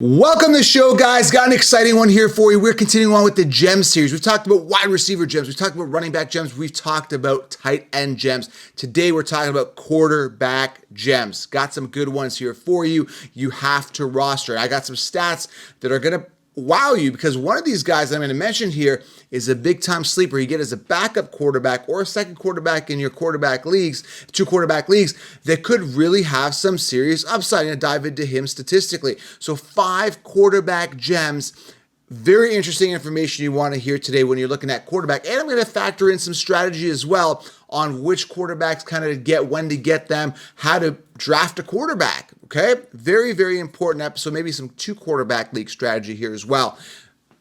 Welcome to the show, guys. Got an exciting one here for you. We're continuing on with the gem series. We've talked about wide receiver gems. We've talked about running back gems. We've talked about tight end gems. Today, we're talking about quarterback gems. Got some good ones here for you. You have to roster. I got some stats that are going to wow you because one of these guys I'm going to mention here is a big time sleeper. You get as a backup quarterback or a second quarterback in your quarterback leagues, two quarterback leagues that could really have some serious upside. I'm going to dive into him statistically. So 5 quarterback gems. Very interesting information you want to hear today when you're looking at quarterback. And I'm going to factor in some strategy as well on which quarterbacks kind of get, when to get them, how to draft a quarterback. Okay? Very, very important episode. Maybe some 2 quarterback league strategy here as well.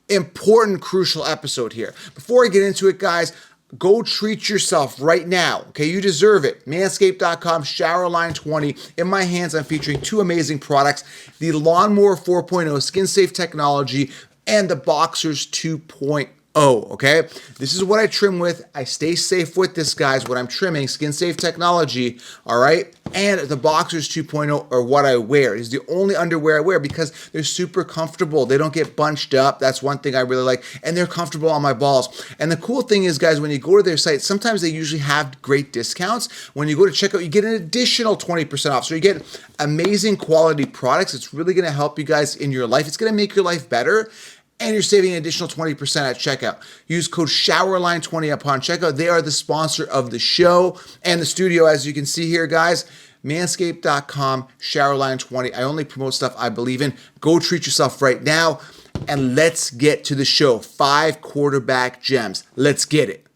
Important, crucial episode here. Before I get into it, guys, go treat yourself right now. Okay, you deserve it. Manscaped.com, Showerline 20. In my hands, I'm featuring 2 amazing products: the Lawnmower 4.0 skin safe technology and the Boxers 2.0. Okay, this is what I trim with. I stay safe with this, guys. What I'm trimming, skin safe technology. All right. And the Boxers 2.0 are what I wear. It's the only underwear I wear because they're super comfortable. They don't get bunched up. That's one thing I really like. And they're comfortable on my balls. And the cool thing is, guys, when you go to their site, sometimes they usually have great discounts. When you go to checkout, you get an additional 20% off. So you get amazing quality products. It's really going to help you guys in your life. It's going to make your life better. And you're saving an additional 20% at checkout. Use code SHOWERLINE20 upon checkout. They are the sponsor of the show and the studio, as you can see here, guys. Manscaped.com, Showerline20. I only promote stuff I believe in. Go treat yourself right now. And let's get to the show. 5 quarterback gems. Let's get it.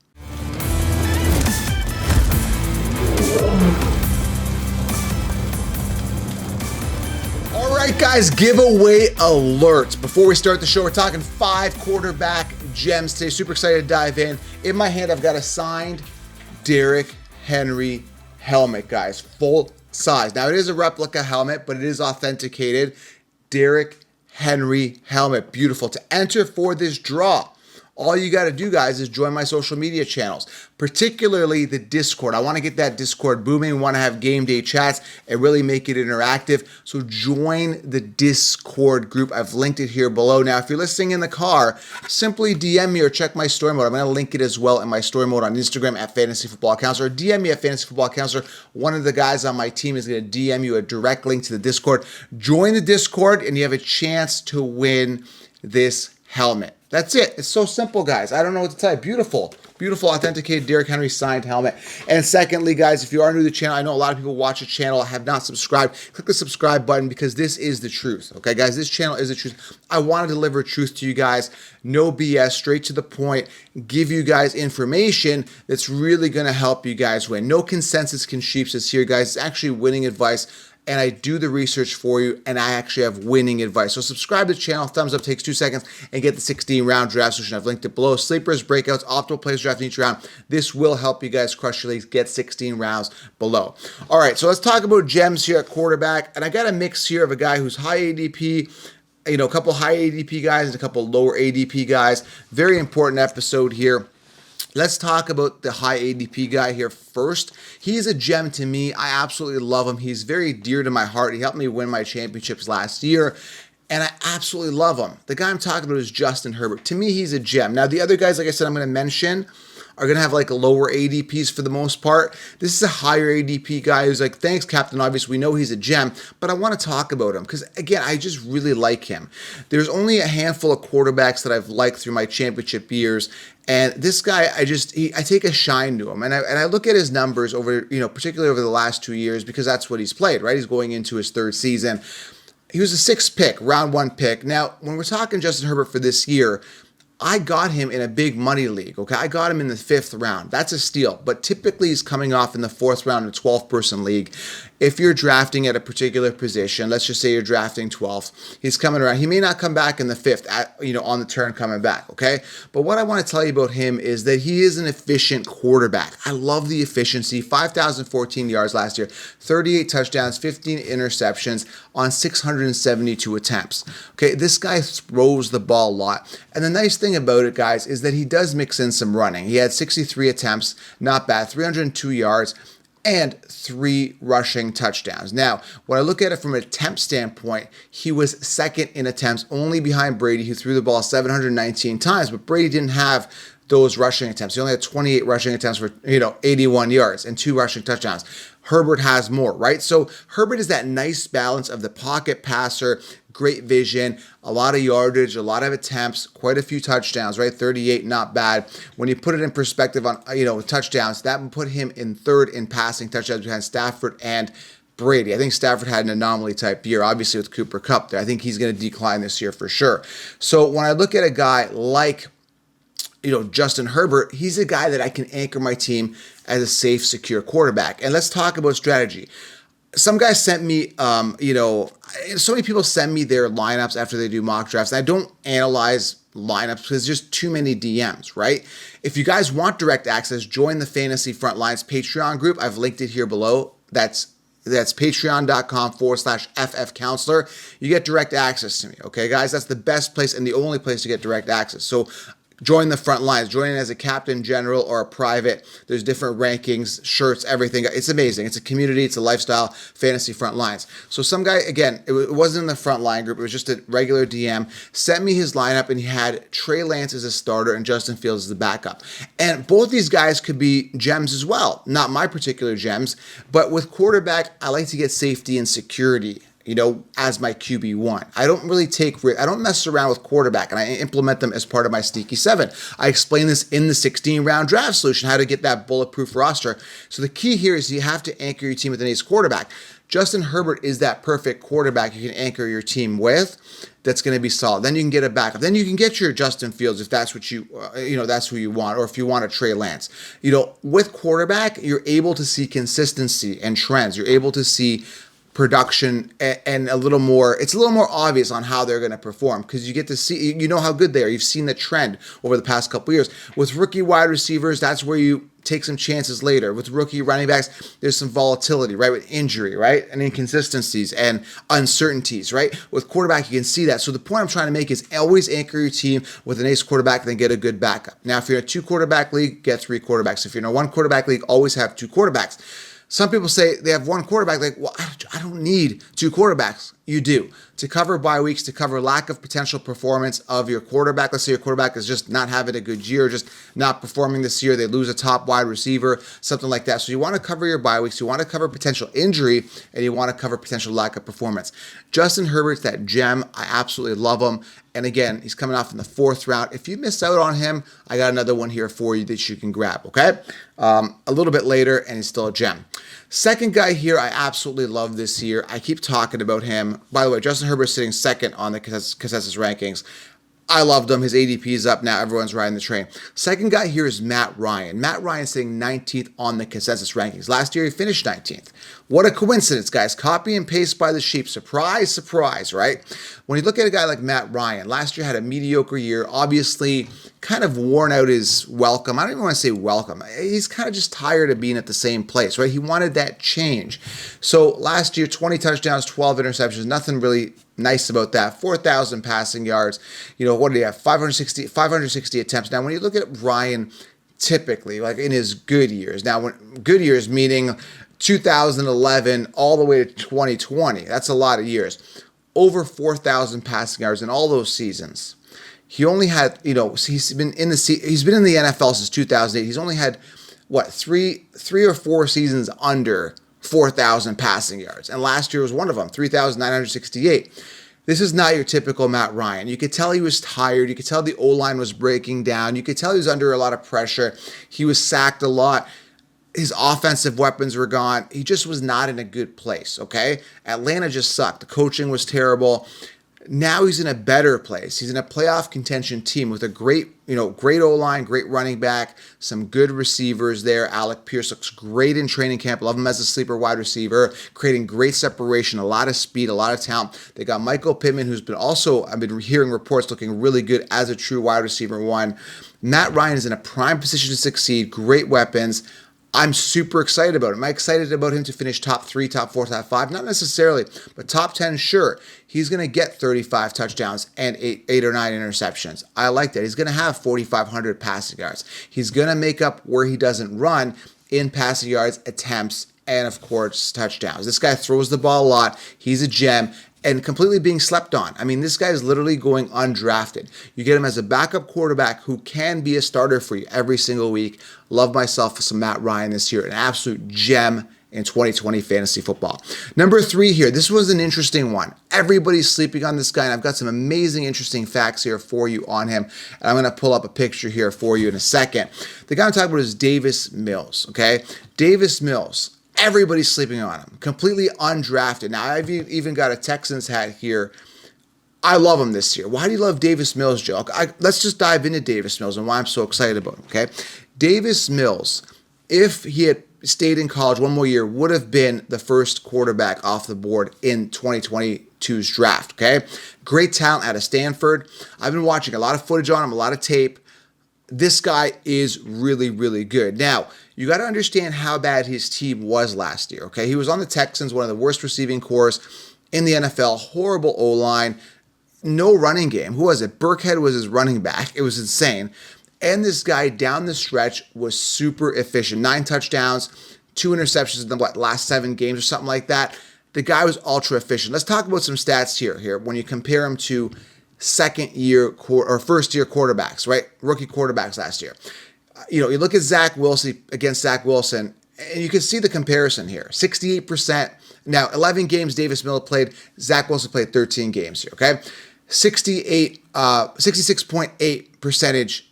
All right, guys, giveaway alert. Before we start the show, we're talking 5 quarterback gems today. Super excited to dive in. In my hand, I've got a signed Derrick Henry helmet, guys. Full size. Now, it is a replica helmet, but it is authenticated. Derrick Henry helmet. Beautiful. To enter for this draw, all you got to do, guys, is join my social media channels, particularly the Discord. I want to get that Discord booming. We want to have game day chats and really make it interactive. So join the Discord group. I've linked it here below. Now, if you're listening in the car, simply DM me or check my story mode. I'm going to link it as well in my story mode on Instagram at Fantasy Football Counselor. Or DM me at Fantasy Football Counselor. One of the guys on my team is going to DM you a direct link to the Discord. Join the Discord and you have a chance to win this helmet. That's it. It's so simple, guys. I don't know what to tell you. Beautiful. Beautiful authenticated Derrick Henry signed helmet. And secondly, guys, if you are new to the channel, I know a lot of people watch the channel, have not subscribed. Click the subscribe button because this is the truth. Okay, guys, this channel is the truth. I want to deliver truth to you guys. No BS, straight to the point. Give you guys information that's really going to help you guys win. No consensus can sheeps here, guys. It's actually winning advice. And I do the research for you, and I actually have winning advice. So subscribe to the channel, thumbs up, takes 2 seconds, and get the 16-round draft solution. I've linked it below. Sleepers, breakouts, optimal players draft in each round. This will help you guys crush your leagues, get 16 rounds below. All right, so let's talk about gems here at quarterback. And I got a mix here of a guy who's high ADP, a couple high ADP guys and a couple lower ADP guys. Very important episode here. Let's talk about the high ADP guy here first. He's a gem to me. I absolutely love him. He's very dear to my heart. He helped me win my championships last year, and I absolutely love him. The guy I'm talking about is Justin Herbert. To me, he's a gem. Now, the other guys, like I said, I'm going to mention are going to have like lower ADPs for the most part. This is a higher ADP guy who's like, thanks, Captain Obvious. We know he's a gem, but I want to talk about him because, again, I just really like him. There's only a handful of quarterbacks that I've liked through my championship years, and this guy, I take a shine to him, and I look at his numbers over, particularly over the last 2 years because that's what he's played, right? He's going into his 3rd season. He was a 6th pick, round 1 pick. Now, when we're talking Justin Herbert for this year, I got him in a big money league, okay? I got him in the 5th round. That's a steal. But typically he's coming off in the 4th round in a 12-person league. If you're drafting at a particular position, let's just say you're drafting 12th, he's coming around. He may not come back in the 5th, on the turn coming back, okay? But what I want to tell you about him is that he is an efficient quarterback. I love the efficiency. 5,014 yards last year, 38 touchdowns, 15 interceptions on 672 attempts. Okay, this guy throws the ball a lot. And the nice thing about it, guys, is that he does mix in some running. He had 63 attempts, not bad, 302 yards. and 3 rushing touchdowns. Now, when I look at it from an attempt standpoint, he was second in attempts, only behind Brady, who threw the ball 719 times, but Brady didn't have those rushing attempts. He only had 28 rushing attempts for, 81 yards and 2 rushing touchdowns. Herbert has more, right? So Herbert is that nice balance of the pocket passer, great vision, a lot of yardage, a lot of attempts, quite a few touchdowns, right? 38, not bad. When you put it in perspective on, touchdowns, that would put him in third in passing touchdowns behind Stafford and Brady. I think Stafford had an anomaly type year, obviously with Cooper Kupp there. I think he's going to decline this year for sure. So when I look at a guy like Justin Herbert, he's a guy that I can anchor my team as a safe, secure quarterback. And let's talk about strategy. Some guys sent me, so many people send me their lineups after they do mock drafts. And I don't analyze lineups because there's just too many DMs, right? If you guys want direct access, join the Fantasy Frontlines Patreon group. I've linked it here below. That's patreon.com/FF Counselor. You get direct access to me. Okay, guys, that's the best place and the only place to get direct access. So join the front lines. Join in as a captain, general, or a private. There's different rankings, shirts, everything. It's amazing. It's a community. It's a lifestyle. Fantasy front lines. So some guy, again, it wasn't in the front line group. It was just a regular DM. Sent me his lineup, and he had Trey Lance as a starter and Justin Fields as the backup. And both these guys could be gems as well. Not my particular gems, but with quarterback, I like to get safety and security as my QB1. I don't mess around with quarterback, and I implement them as part of my Sneaky 7. I explain this in the 16-round draft solution, how to get that bulletproof roster. So the key here is you have to anchor your team with an ace quarterback. Justin Herbert is that perfect quarterback you can anchor your team with that's going to be solid. Then you can get a backup. Then you can get your Justin Fields if that's what that's who you want, or if you want a Trey Lance. With quarterback, you're able to see consistency and trends. You're able to see production and it's a little more obvious on how they're going to perform because you get to see, how good they are. You've seen the trend over the past couple years. With rookie wide receivers, that's where you take some chances later. With rookie running backs, there's some volatility, right? With injury, right? And inconsistencies and uncertainties, right? With quarterback, you can see that. So the point I'm trying to make is always anchor your team with an ace quarterback, then get a good backup. Now, if you're in a 2-quarterback league, get 3 quarterbacks. If you're in a 1-quarterback league, always have 2 quarterbacks. Some people say they have 1 quarterback. Like, well, I don't need 2 quarterbacks. You do. To cover bye weeks, to cover lack of potential performance of your quarterback. Let's say your quarterback is just not having a good year, just not performing this year. They lose a top wide receiver, something like that. So you want to cover your bye weeks. You want to cover potential injury, and you want to cover potential lack of performance. Justin Herbert's that gem. I absolutely love him. And again, he's coming off in the 4th round. If you miss out on him, I got another one here for you that you can grab, okay? A little bit later, and he's still a gem. Second guy here I absolutely love this year. I keep talking about him. By the way, Justin Herbert's sitting second on the consensus rankings. I loved him. His ADP is up now. Everyone's riding the train. Second guy here is Matt Ryan. Matt Ryan sitting 19th on the consensus rankings. Last year, he finished 19th. What a coincidence, guys. Copy and paste by the sheep. Surprise, surprise, right? When you look at a guy like Matt Ryan, last year had a mediocre year. Obviously, kind of worn out his welcome. I don't even want to say welcome. He's kind of just tired of being at the same place, right? He wanted that change. So last year, 20 touchdowns, 12 interceptions. Nothing really nice about that. 4,000 passing yards. What did he have? 560 attempts. Now, when you look at Ryan, typically, like in his good years. Now, good years meaning 2011 all the way to 2020. That's a lot of years. Over 4,000 passing yards in all those seasons. He only had, he's been in the NFL since 2008. He's only had three or four seasons under 4,000 passing yards. And last year was one of them, 3,968. This is not your typical Matt Ryan. You could tell he was tired. You could tell the O-line was breaking down. You could tell he was under a lot of pressure. He was sacked a lot. His offensive weapons were gone. He just was not in a good place, okay? Atlanta just sucked. The coaching was terrible. Now he's in a better place. He's in a playoff contention team with a great O-line, great running back, some good receivers there. Alec Pierce looks great in training camp. Love him as a sleeper wide receiver, creating great separation, a lot of speed, a lot of talent. They got Michael Pittman, who's been also, I've been hearing reports, looking really good as a true wide receiver 1. Matt Ryan is in a prime position to succeed, great weapons. I'm super excited about him. Am I excited about him to finish top 3, top 4, top 5? Not necessarily, but top 10, sure. He's going to get 35 touchdowns and 8 or 9 interceptions. I like that. He's going to have 4,500 passing yards. He's going to make up where he doesn't run in passing yards, attempts, and, of course, touchdowns. This guy throws the ball a lot. He's a gem and completely being slept on. I mean, this guy is literally going undrafted. You get him as a backup quarterback who can be a starter for you every single week. Love myself some Matt Ryan this year. An absolute gem in 2020 fantasy football. Number 3 here. This was an interesting one. Everybody's sleeping on this guy, and I've got some amazing, interesting facts here for you on him. And I'm going to pull up a picture here for you in a second. The guy I'm talking about is Davis Mills, okay? Davis Mills. Everybody's sleeping on him. Completely undrafted. Now, I've even got a Texans hat here. I love him this year. Why do you love Davis Mills, Joe? Let's just dive into Davis Mills and why I'm so excited about him, okay? Davis Mills, if he had stayed in college one more year, would have been the first quarterback off the board in 2022's draft, okay? Great talent out of Stanford. I've been watching a lot of footage on him, a lot of tape. This guy is really, really good. Now, you got to understand how bad his team was last year, okay? He was on the Texans, one of the worst receiving corps in the NFL, horrible O-line, no running game. Who was it? Burkhead was his running back. It was insane. And this guy down the stretch was super efficient. 9 touchdowns, 2 interceptions in the last 7 games or something like that. The guy was ultra efficient. Let's talk about some stats here when you compare him to second-year or first-year quarterbacks, right? Rookie quarterbacks last year. You look at Zach Wilson against Zach Wilson, and you can see the comparison here. 68%. Now, 11 games Davis Mills played. Zach Wilson played 13 games here, okay? 66.8 percentage,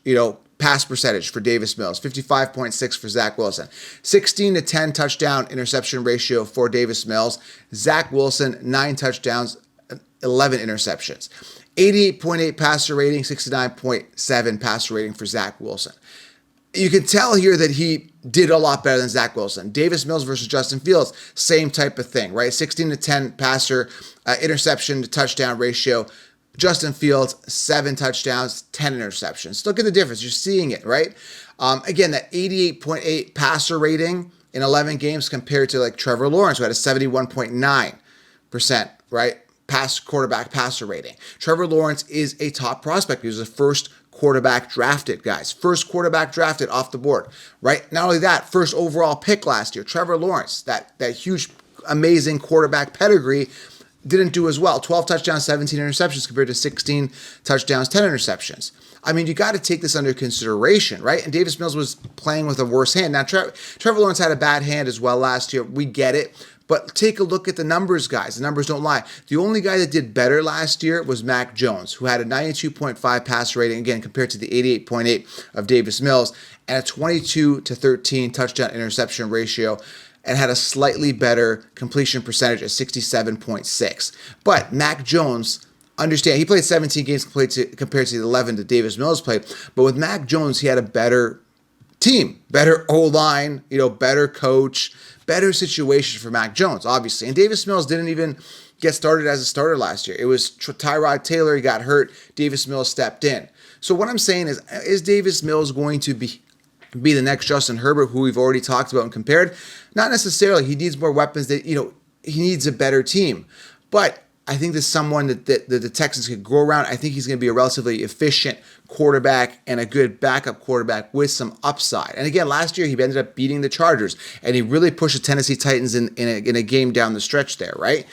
pass percentage for Davis Mills, 55.6 for Zach Wilson. 16 to 10 touchdown interception ratio for Davis Mills. Zach Wilson, 9 touchdowns, 11 interceptions. 88.8 passer rating, 69.7 passer rating for Zach Wilson. You can tell here that he did a lot better than Zach Wilson. Davis Mills versus Justin Fields, same type of thing, right? 16 to 10 passer, interception to touchdown ratio. Justin Fields, 7 touchdowns, 10 interceptions. Look at the difference. You're seeing it, right? Again, that 88.8 passer rating in 11 games compared to like Trevor Lawrence, who had a 71.9%, right? Quarterback passer rating. Trevor Lawrence is a top prospect. He was the first quarterback drafted, guys. First quarterback drafted off the board, right? Not only that, first overall pick last year. Trevor Lawrence, that huge, amazing quarterback pedigree, didn't do as well. 12 touchdowns, 17 interceptions compared to 16 touchdowns, 10 interceptions. I mean, you got to take this under consideration, right? And Davis Mills was playing with a worse hand. Now, Trevor Lawrence had a bad hand as well last year. We get it. But take a look at the numbers, guys. The numbers don't lie. The only guy that did better last year was Mac Jones, who had a 92.5 pass rating, again, compared to the 88.8 of Davis Mills, and a 22 to 13 touchdown interception ratio, and had a slightly better completion percentage at 67.6. But Mac Jones, understand, he played 17 games compared to the 11 that Davis Mills played. But with Mac Jones, he had a better team, better O-line, better coach, better situation for Mac Jones, obviously. And Davis Mills didn't even get started as a starter last year. It was Tyrod Taylor, he got hurt, Davis Mills stepped in. So what I'm saying is Davis Mills going to be the next Justin Herbert, who we've already talked about and compared? Not necessarily. He needs more weapons. He needs a better team. But I think there's someone that the Texans could grow around. I think he's going to be a relatively efficient quarterback and a good backup quarterback with some upside. And again, last year he ended up beating the Chargers, and he really pushed the Tennessee Titans in a game down the stretch there, right?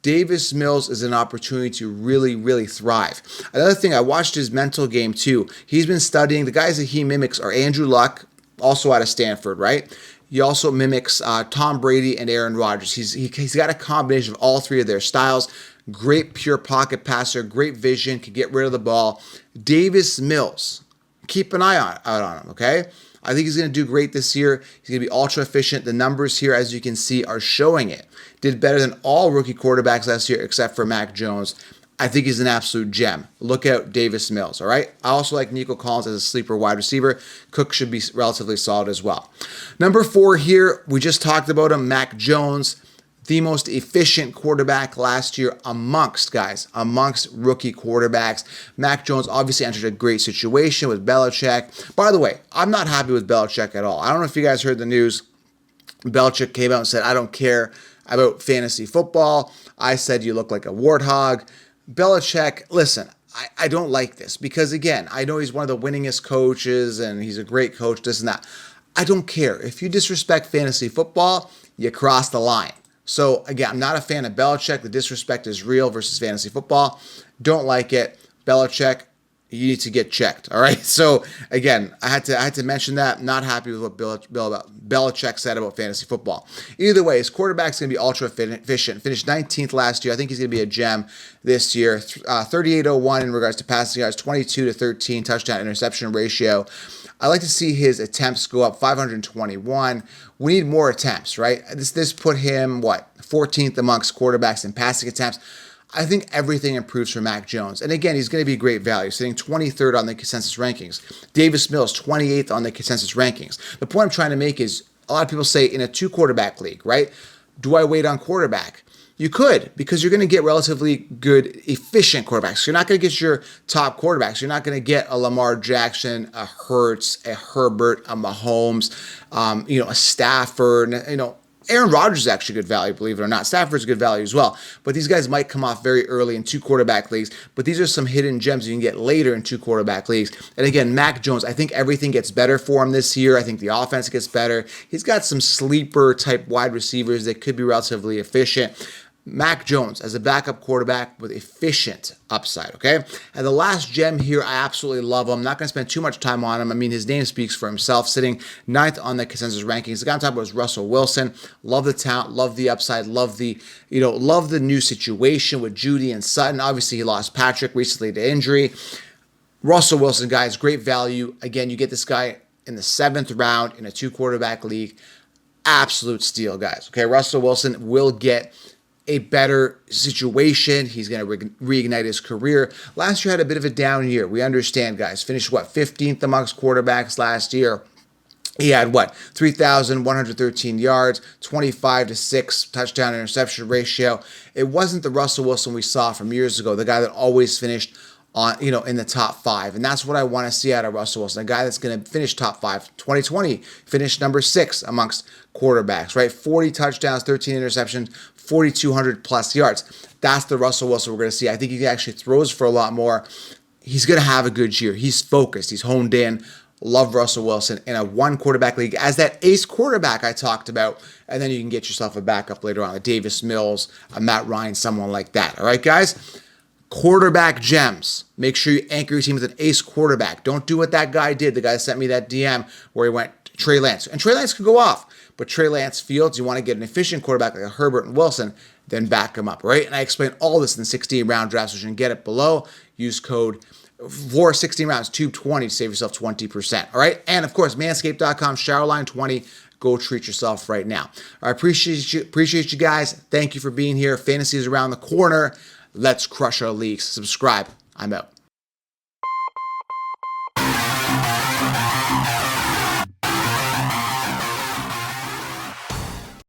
Davis Mills is an opportunity to really, really thrive. Another thing, I watched his mental game too. He's been studying. The guys that he mimics are Andrew Luck, also out of Stanford, right? He also mimics Tom Brady and Aaron Rodgers. He's got a combination of all 3 of their styles. Great pure pocket passer, great vision, can get rid of the ball. Davis Mills, keep an eye out on him, okay? I think he's going to do great this year. He's going to be ultra efficient. The numbers here, as you can see, are showing it. Did better than all rookie quarterbacks last year except for Mac Jones. I think he's an absolute gem. Look out Davis Mills, all right? I also like Nico Collins as a sleeper wide receiver. Cook should be relatively solid as well. Number 4 here, we just talked about him, Mac Jones. The most efficient quarterback last year amongst rookie quarterbacks. Mac Jones obviously entered a great situation with Belichick. By the way, I'm not happy with Belichick at all. I don't know if you guys heard the news. Belichick came out and said, I don't care about fantasy football. I said you look like a warthog. Belichick, listen, I don't like this because, again, I know he's one of the winningest coaches and he's a great coach, this and that. I don't care. If you disrespect fantasy football, you cross the line. So again, I'm not a fan of Belichick. The disrespect is real versus fantasy football. Don't like it. Belichick, you need to get checked. All right. So again, I had to mention that. Not happy with what Belichick said about fantasy football. Either way, his quarterback's going to be ultra efficient. Finished 19th last year. I think he's going to be a gem this year. 38.01 in regards to passing yards, 22-13 touchdown interception ratio. I like to see his attempts go up, 521. We need more attempts, right? This put him, 14th amongst quarterbacks in passing attempts. I think everything improves for Mac Jones. And again, he's going to be great value, sitting 23rd on the consensus rankings. Davis Mills, 28th on the consensus rankings. The point I'm trying to make is, a lot of people say in a 2-quarterback league, right? Do I wait on quarterback? You could, because you're going to get relatively good, efficient quarterbacks. You're not going to get your top quarterbacks. You're not going to get a Lamar Jackson, a Hurts, a Herbert, a Mahomes, a Stafford. Aaron Rodgers is actually good value, believe it or not. Stafford's good value as well. But these guys might come off very early in 2-quarterback leagues. But these are some hidden gems you can get later in 2-quarterback leagues. And again, Mac Jones, I think everything gets better for him this year. I think the offense gets better. He's got some sleeper type wide receivers that could be relatively efficient. Mac Jones as a backup quarterback with efficient upside, okay? And the last gem here, I absolutely love him. I'm not going to spend too much time on him. I mean, his name speaks for himself, sitting 9th on the consensus rankings. The guy I'm talking about is Russell Wilson. Love the talent, love the upside, love the new situation with Judy and Sutton. Obviously, he lost Patrick recently to injury. Russell Wilson, guys, great value. Again, you get this guy in the 7th round in a 2-quarterback league. Absolute steal, guys. Okay, Russell Wilson will get a better situation. He's going to reignite his career. Last year had a bit of a down year. We understand, guys. Finished 15th amongst quarterbacks last year. He had 3,113 yards, 25-6 touchdown interception ratio. It wasn't the Russell Wilson we saw from years ago, the guy that always finished in the top 5. And that's what I want to see out of Russell Wilson, a guy that's going to finish top 5. 2020 finished number 6 amongst quarterbacks, right? 40 touchdowns, 13 interceptions, 4,200 plus yards. That's the Russell Wilson we're going to see. I think he actually throws for a lot more. He's going to have a good year. He's focused. He's honed in. Love Russell Wilson in a 1-quarterback league as that ace quarterback I talked about. And then you can get yourself a backup later on, a Davis Mills, a Matt Ryan, someone like that. All right, guys? Quarterback gems. Make sure you anchor your team with an ace quarterback. Don't do what that guy did. The guy sent me that DM where he went Trey Lance. And Trey Lance could go off. But Trey Lance Fields, you want to get an efficient quarterback like a Herbert and Wilson, then back him up, right? And I explain all this in the 16-round draft, so you can get it below. Use code for 16 rounds, TUBE20 to save yourself 20%, all right? And, of course, manscaped.com, showerline20. Go treat yourself right now. I appreciate you guys. Thank you for being here. Fantasy is around the corner. Let's crush our leagues. Subscribe. I'm out.